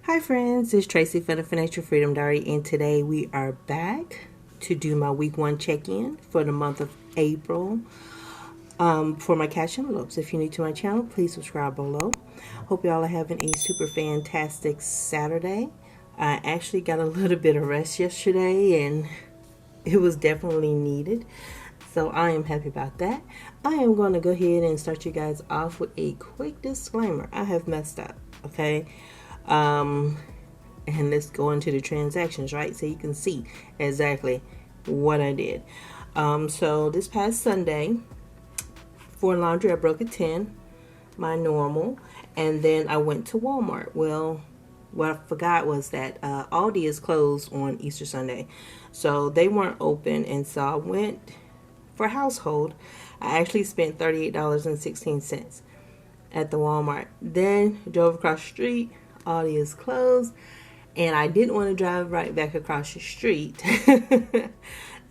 Hi friends, it's Tracy from the Financial Freedom Diary, and today we are back to do my week 1 check-in for the month of April for my cash envelopes. If you're new to my channel, please subscribe below. Hope y'all are having a super fantastic Saturday. I actually got a little bit of rest yesterday and it was definitely needed. So I am happy about that. I am going to go ahead and start you guys off with a quick disclaimer. I have messed up, okay? And let's go into the transactions, right? So you can see exactly what I did. So this past Sunday, for laundry, I broke a 10, my normal. And then I went to Walmart. Well, what I forgot was that Aldi is closed on Easter Sunday. So they weren't open. And so I went for household. I actually spent $38.16 at the Walmart. Then drove across the street. Aldi is closed, and I didn't want to drive right back across the street.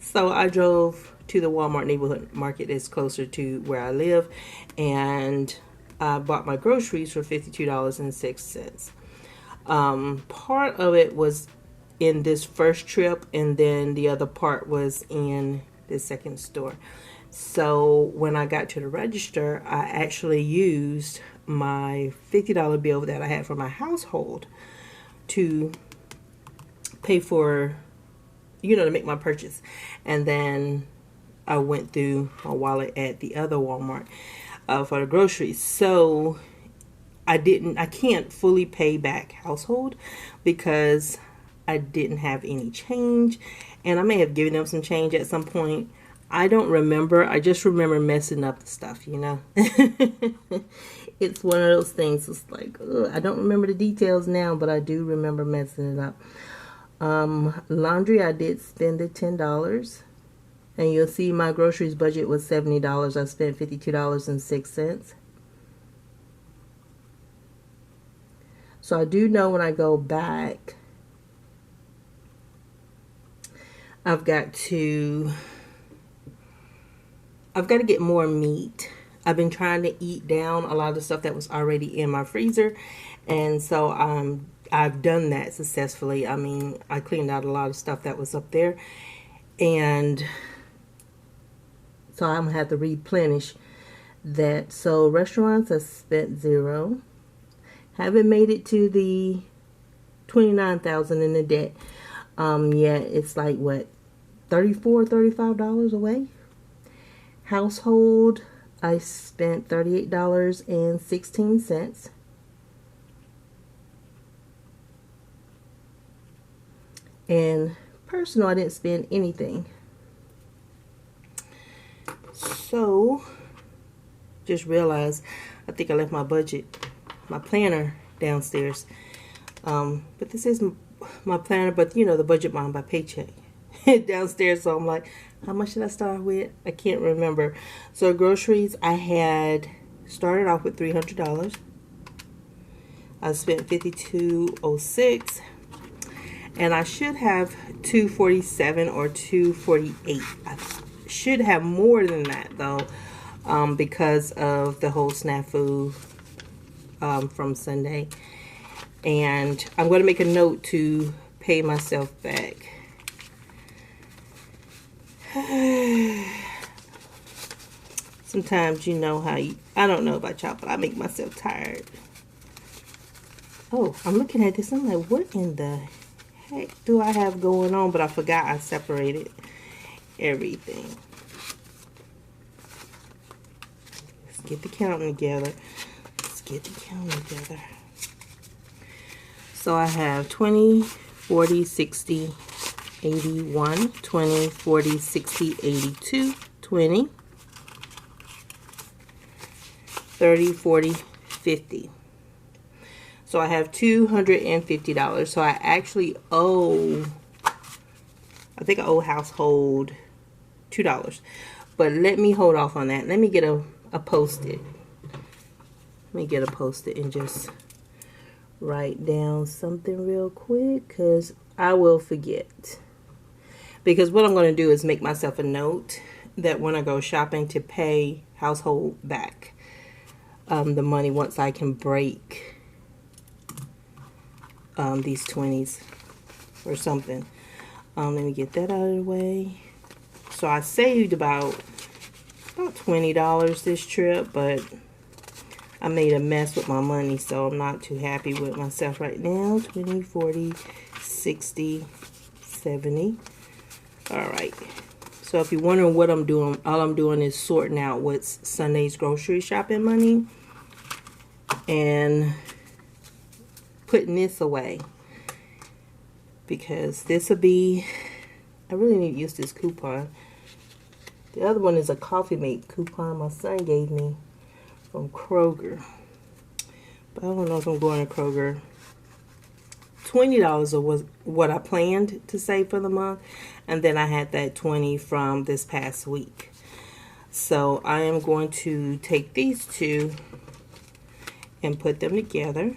So I drove to the Walmart neighborhood market that's closer to where I live, and I bought my groceries for $52.06. Part of it was in this first trip, and then the other part was in the second store. So when I got to the register, I actually used my $50 bill that I had for my household to pay for, to make my purchase. And then I went through my wallet at the other Walmart for the groceries. So I can't fully pay back household because I didn't have any change. And I may have given them some change at some point. I don't remember. I just remember messing up the stuff, It's one of those things. It's like, I don't remember the details now, but I do remember messing it up. Laundry, I did spend the $10. And you'll see my groceries budget was $70. I spent $52.06. So I do know when I go back, I've got to get more meat. I've been trying to eat down a lot of the stuff that was already in my freezer. And so I've done that successfully. I mean, I cleaned out a lot of stuff that was up there. And so I'm going to have to replenish that. So restaurants, I spent $0. Haven't made it to the $29,000 in the debt. Yeah, it's like, what, $34, $35 away? Household, I spent $38.16. And personal, I didn't spend anything. So, just realized, I think I left my my planner downstairs. But this is my planner, but the budget bound by paycheck downstairs. So I'm like, how much did I start with? I can't remember. So groceries, I had started off with $300. I spent $52.06, and I should have $247 or $248. I should have more than that though, because of the whole snafu from Sunday. And I'm going to make a note to pay myself back. Sometimes I don't know about y'all, but I make myself tired. Oh, I'm looking at this. I'm like, what in the heck do I have going on? But I forgot I separated everything. Let's get the counting together. So I have 20, 40, 60, 81, 20, 40, 60, 82, 20, 30, 40, 50. So I have $250. So I actually owe, I think I owe household $2. But let me hold off on that. Let me get a Post-it. Let me get a Post-it and just write down something real quick, because I will forget. Because what I'm going to do is make myself a note that when I go shopping to pay household back the money once I can break these 20s or something. Let me get that out of the way. So I saved about $20 this trip, but I made a mess with my money, so I'm not too happy with myself right now. 20, 40, 60, 70. All right. So if you're wondering what I'm doing, all I'm doing is sorting out what's Sunday's grocery shopping money and putting this away, because this will be, I really need to use this coupon. The other one is a Coffee Mate coupon my son gave me from Kroger, but I don't know if I'm going to Kroger. $20 was what I planned to save for the month, and then I had that 20 from this past week. So I am going to take these two and put them together.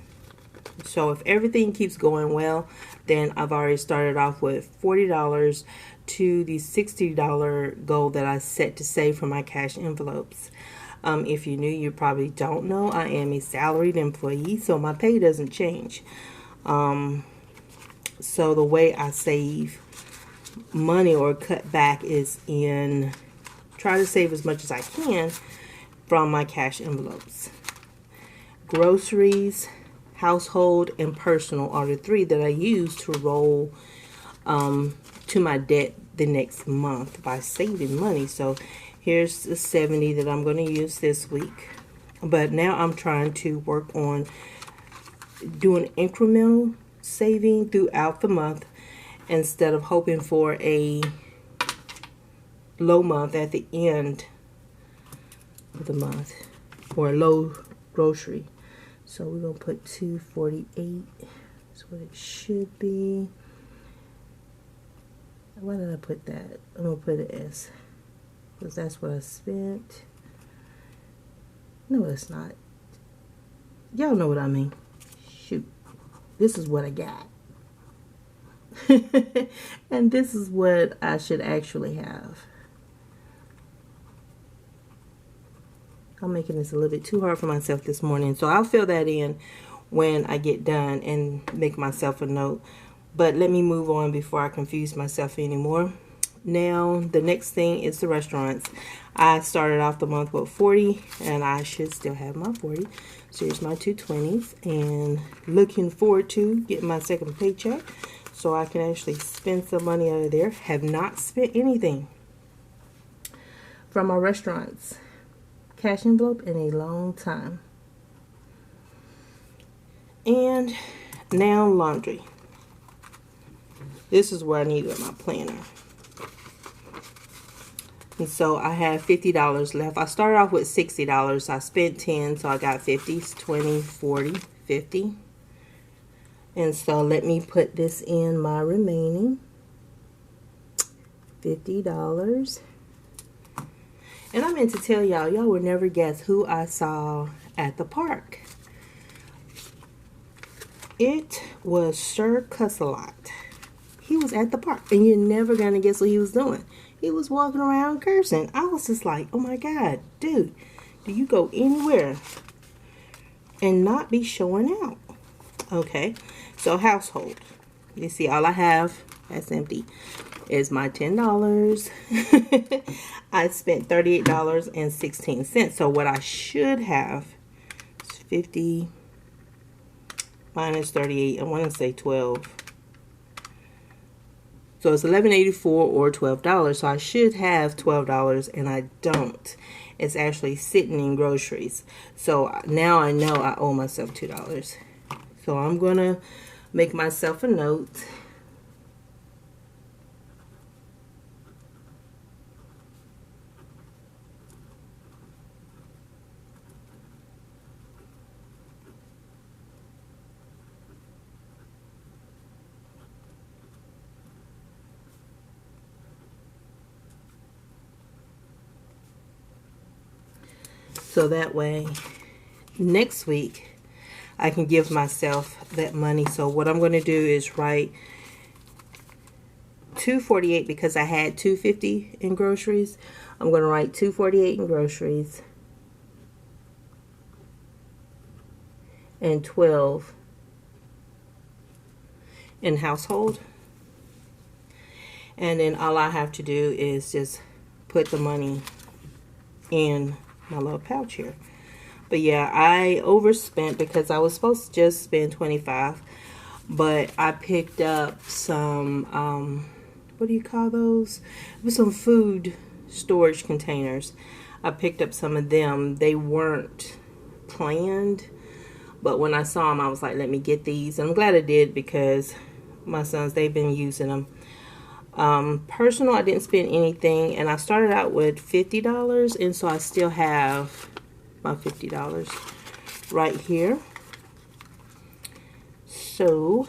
So if everything keeps going well, then I've already started off with $40 to the $60 goal that I set to save for my cash envelopes. If you're new, you probably don't know, I am a salaried employee, so my pay doesn't change. So the way I save money or cut back is in try to save as much as I can from my cash envelopes. Groceries, household, and personal are the three that I use to roll to my debt the next month by saving money. So here's the 70 that I'm going to use this week. But now I'm trying to work on doing incremental saving throughout the month instead of hoping for a low month at the end of the month or a low grocery. So we're going to put 248. That's what it should be. Why did I put that? I'm going to put it as, because that's what I spent. No, it's not. Y'all know what I mean. Shoot. This is what I got. And this is what I should actually have. I'm making this a little bit too hard for myself this morning. So I'll fill that in when I get done and make myself a note. But let me move on before I confuse myself anymore. Now, the next thing is the restaurants. I started off the month with 40, and I should still have my 40. So here's my 220s, and looking forward to getting my second paycheck so I can actually spend some money out of there. Have not spent anything from my restaurants cash envelope in a long time. And now laundry. This is where I need my planner. And so I have $50 left. I started off with $60. I spent 10, so I got 50, 20, 40, 50. And so let me put this in my remaining $50. And I meant to tell y'all would never guess who I saw at the park. It was Sir Cussalot. He was at the park, and you're never going to guess what he was doing. He was walking around cursing. I was just like, oh my God, dude, do you go anywhere and not be showing out? Okay, so household. You see, all I have, that's empty, is my $10. I spent $38.16. So what I should have is 50 minus 38. I want to say 12. So it's $11.84 or $12. So I should have $12, and I don't. It's actually sitting in groceries. So now I know I owe myself $2. So I'm going to make myself a note. So that way, next week, I can give myself that money. So what I'm going to do is write $248 because I had $250 in groceries. I'm going to write $248 in groceries and $12 in household. And then all I have to do is just put the money in my little pouch here. But yeah, I overspent because I was supposed to just spend $25, but I picked up some what do you call those? It was some food storage containers. I picked up some of them. They weren't planned, but when I saw them, I was like, let me get these. And I'm glad I did because my sons, they've been using them. Personal, I didn't spend anything, and I started out with $50, and so I still have my $50 right here. So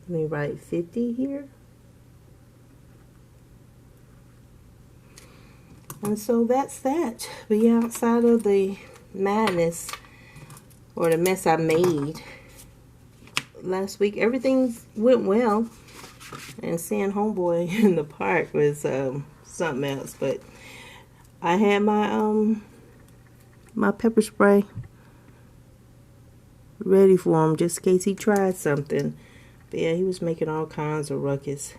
let me write 50 here. And so that's that. But yeah, outside of the madness or the mess I made last week, everything went well. And seeing homeboy in the park was something else. But I had my my pepper spray ready for him just in case he tried something. But yeah, he was making all kinds of ruckus.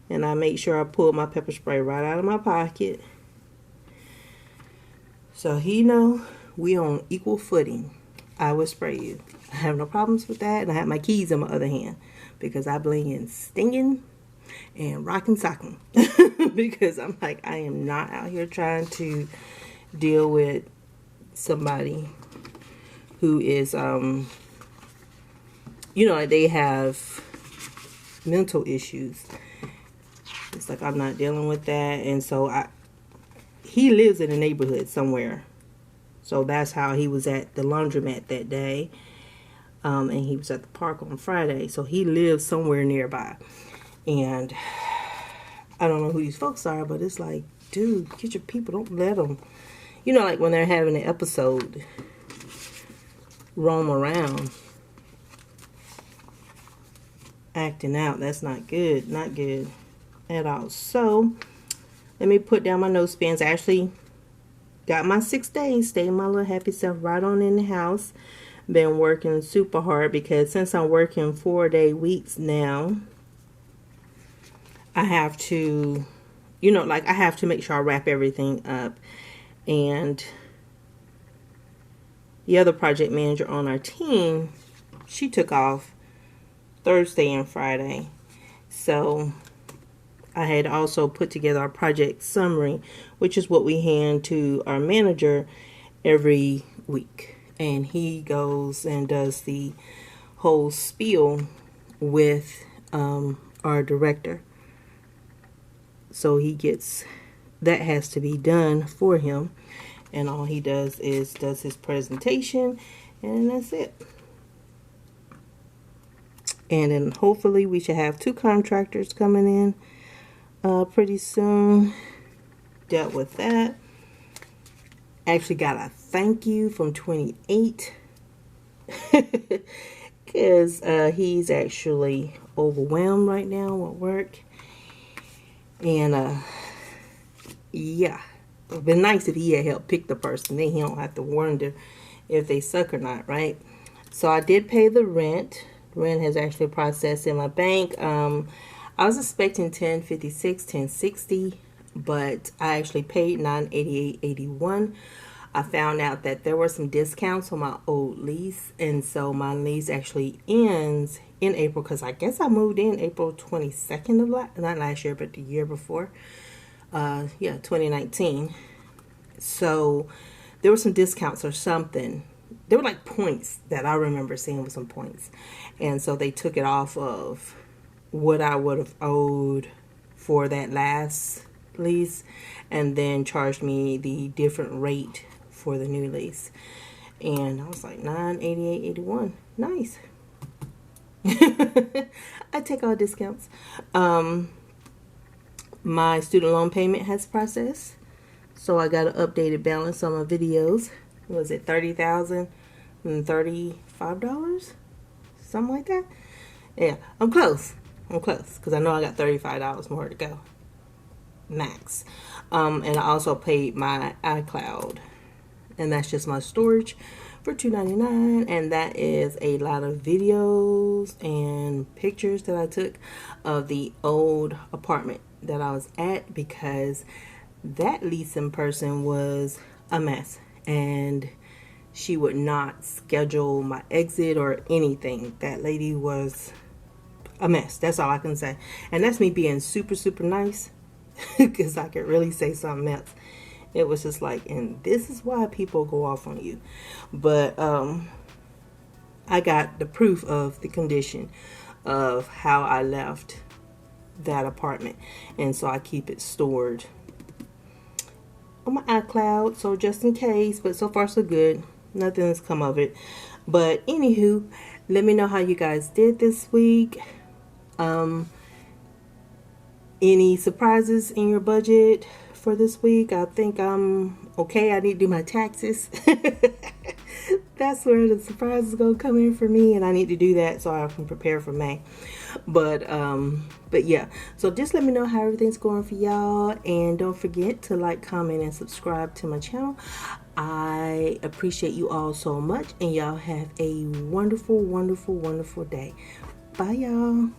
And I made sure I pulled my pepper spray right out of my pocket. So he know we on equal footing. I will spray you. I have no problems with that. And I have my keys in my other hand because I bling in stinging and rockin' sockin'. Because I'm like, I am not out here trying to deal with somebody who is, you know, like they have mental issues. It's like I'm not dealing with that. And so he lives in a neighborhood somewhere. So that's how he was at the laundromat that day. And he was at the park on Friday. So he lives somewhere nearby. And I don't know who these folks are, but it's like, dude, get your people. Don't let them. You know, like when they're having an episode, roam around, acting out. That's not good. Not good at all. So let me put down my nose pens. I actually got my 6 days. Stay my little happy self right on in the house. Been working super hard because since I'm working 4-day weeks now, I have to, you know, like I have to make sure I wrap everything up. And the other project manager on our team, she took off Thursday and Friday. So I had also put together our project summary, which is what we hand to our manager every week. And he goes and does the whole spiel with our director. So he gets, that has to be done for him. And all he does is does his presentation, and that's it. And then hopefully we should have 2 contractors coming in pretty soon. Dealt with that. Actually got a thank you from 28 because he's actually overwhelmed right now with work. And yeah, it'd been nice if he had helped pick the person. Then he don't have to wonder if they suck or not, right? So I did pay the rent. Rent has actually processed in my bank. I was expecting $10.56, $10.60, but I actually paid $9.88.81. I found out that there were some discounts on my old lease, and so my lease actually ends in April because I guess I moved in April 22nd of not last year, but the year before. Yeah, 2019. So there were some discounts or something. There were like points that I remember seeing with some points, and so they took it off of what I would have owed for that last lease, and then charged me the different rate for the new lease. And I was like, $9.88.81. Nice. I take all discounts. My student loan payment has processed, so I got an updated balance on my videos. Was it $30,035? Something like that. Yeah, I'm close because I know I got $35 more to go max. And I also paid my iCloud, and that's just my storage for $2.99, and that is a lot of videos and pictures that I took of the old apartment that I was at, because that leasing person was a mess, and she would not schedule my exit or anything. That lady was a mess. That's all I can say. And that's me being super, super nice, because I could really say something else. It was just like, and this is why people go off on you. But I got the proof of the condition of how I left that apartment. And so I keep it stored on my iCloud, so just in case. But so far so good. Nothing has come of it. But anywho, let me know how you guys did this week. Any surprises in your budget for this week? I think I'm okay. I need to do my taxes. That's where the surprise is gonna come in for me, and I need to do that so I can prepare for May. But yeah. So just let me know how everything's going for y'all, and don't forget to like, comment, and subscribe to my channel. I appreciate you all so much, and y'all have a wonderful, wonderful, wonderful day. Bye, y'all.